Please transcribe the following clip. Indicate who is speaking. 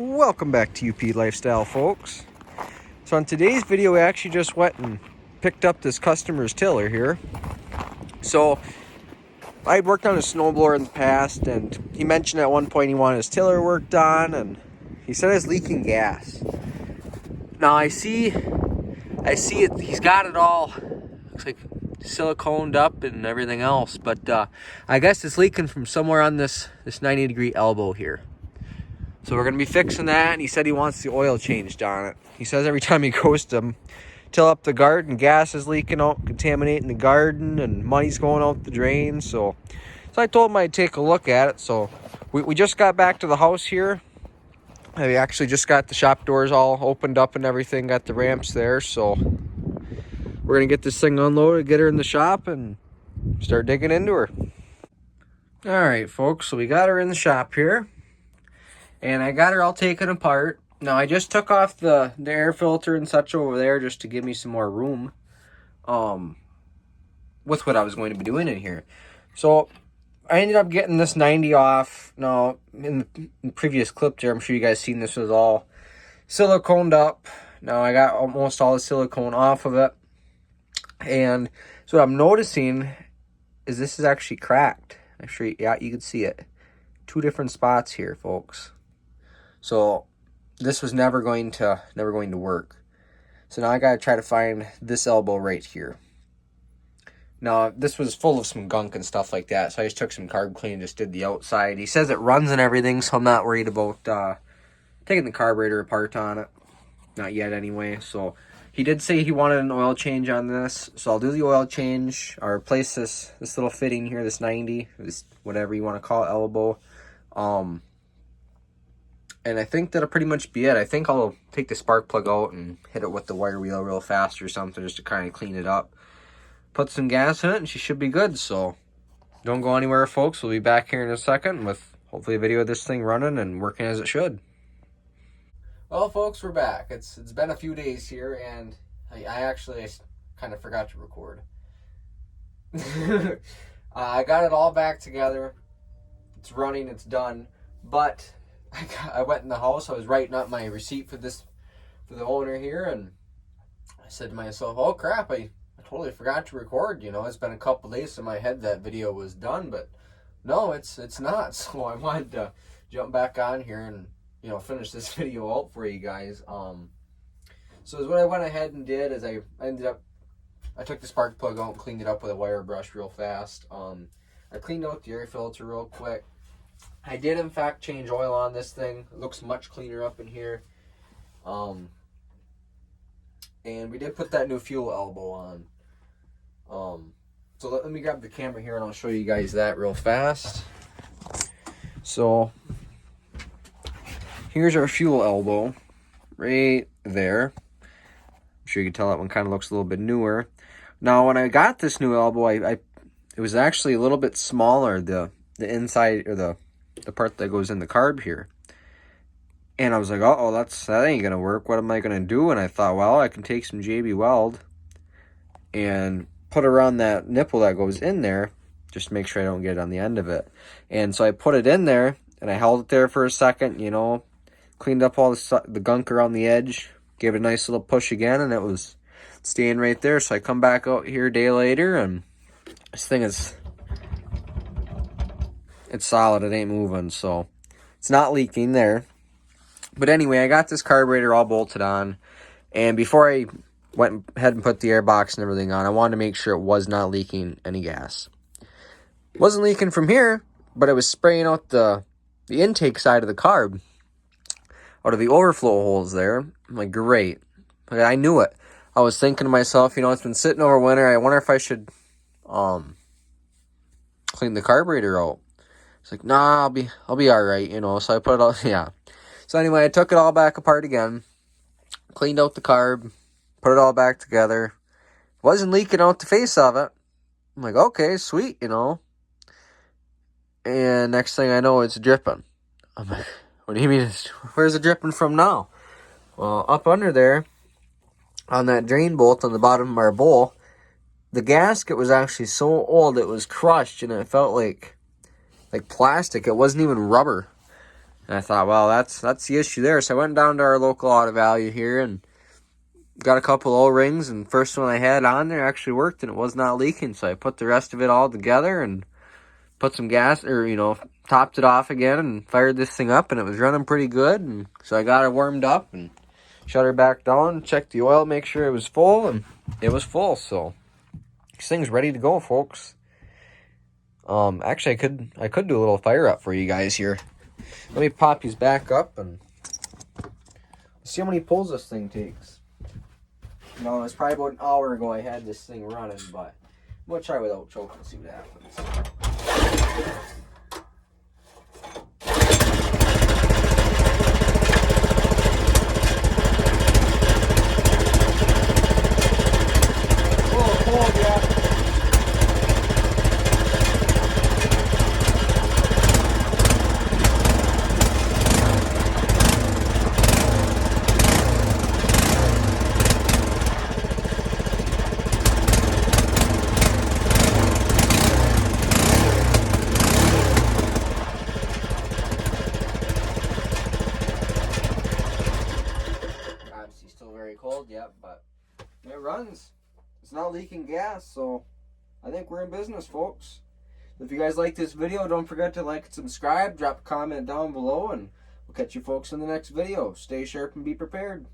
Speaker 1: Welcome back to UP Lifestyle, folks. So on today's video, we actually just went and picked up this customer's tiller here. So I'd worked on a snowblower in the past, and he mentioned at one point he wanted his tiller worked on, and he said it's leaking gas. Now I see it. He's got it all. Looks like siliconed up and everything else, but I guess it's leaking from somewhere on this 90-degree elbow here. So we're going to be fixing that, and he said he wants the oil changed on it. He says every time he goes to till up the garden, gas is leaking out, contaminating the garden, and money's going out the drain. So I told him I'd take a look at it. So we just got back to the house here. I actually just got the shop doors all opened up and everything, got the ramps there. So we're going to get this thing unloaded, get her in the shop, and start digging into her. All right, folks, so we got her in the shop here. And I got her all taken apart. Now, I just took off the air filter and such over there just to give me some more room with what I was going to be doing in here. So I ended up getting this 90 off. Now, in the previous clip there, I'm sure you guys seen this was all siliconed up. Now, I got almost all the silicone off of it. And so what I'm noticing is this is actually cracked. Actually, yeah, you can see it. 2 different spots here, folks. So this was never going to work. So now I got to try to find this elbow right here. Now, this was full of some gunk and stuff like that, so I just took some carb clean and just did the outside. He says it runs and everything, so I'm not worried about taking the carburetor apart on it. Not yet anyway. So he did say he wanted an oil change on this, so I'll do the oil change. I'll replace this little fitting here, this 90, this whatever you want to call it, elbow. And I think that'll pretty much be it. I think I'll take the spark plug out and hit it with the wire wheel real fast or something just to kind of clean it up. Put some gas in it and she should be good. So don't go anywhere, folks. We'll be back here in a second with hopefully a video of this thing running and working as it should. Well, folks, we're back. It's been a few days here, and I actually kind of forgot to record. I got it all back together. It's running. It's done. But I went in the house. I was writing up my receipt for the owner here, and I said to myself, "Oh crap! I totally forgot to record." You know, it's been a couple days in my head that video was done, but no, it's not. So I wanted to jump back on here and finish this video out for you guys. So what I went ahead and did is I took the spark plug out and cleaned it up with a wire brush real fast. I cleaned out the air filter real quick. I did, in fact, change oil on this thing. It looks much cleaner up in here. And we did put that new fuel elbow on. So let me grab the camera here and I'll show you guys that real fast. So here's our fuel elbow right there. I'm sure you can tell that one kind of looks a little bit newer. Now, when I got this new elbow, it was actually a little bit smaller, the inside, or the part that goes in the carb here. And I was like, uh-oh, that ain't gonna work. What am I gonna do? And I thought, well, I can take some JB Weld and put around that nipple that goes in there, just to make sure I don't get it on the end of it. And so I put it in there, and I held it there for a second, cleaned up all the gunk around the edge, gave it a nice little push again, and it was staying right there. So I come back out here a day later, and this thing is... it's solid. It ain't moving, so it's not leaking there. But anyway, I got this carburetor all bolted on, and before I went ahead and put the air box and everything on, I wanted to make sure it was not leaking any gas. It wasn't leaking from here, but it was spraying out the intake side of the carb, out of the overflow holes there. I'm like, great. I knew it. I was thinking to myself, it's been sitting over winter. I wonder if I should clean the carburetor out. It's like, nah, I'll be all right, So I put it all, yeah. So anyway, I took it all back apart again, cleaned out the carb, put it all back together. Wasn't leaking out the face of it. I'm like, okay, sweet, And next thing I know, it's dripping. I'm like, what do you mean? Where's it dripping from now? Well, up under there, on that drain bolt on the bottom of our bowl, the gasket was actually so old it was crushed, and it felt like plastic. It wasn't even rubber. And I thought, well, that's the issue there. So I went down to our local auto value here and got a couple O-rings, and first one I had on there actually worked and it was not leaking. So I put the rest of it all together and put some gas, or topped it off again and fired this thing up, and it was running pretty good. And so I got it warmed up and shut her back down, checked the oil, make sure it was full, and it was full. So this thing's ready to go, folks. Actually, I could do a little fire up for you guys here. Let me pop these back up and see how many pulls this thing takes. It was probably about an hour ago I had this thing running, but I'm going to try without choking and see what happens. Oh, cold, yeah. Still very cold yet, but it runs. It's not leaking gas, so I think we're in business, folks. If you guys like this video, don't forget to like and subscribe, drop a comment down below, and we'll catch you folks in the next video. Stay sharp and be prepared.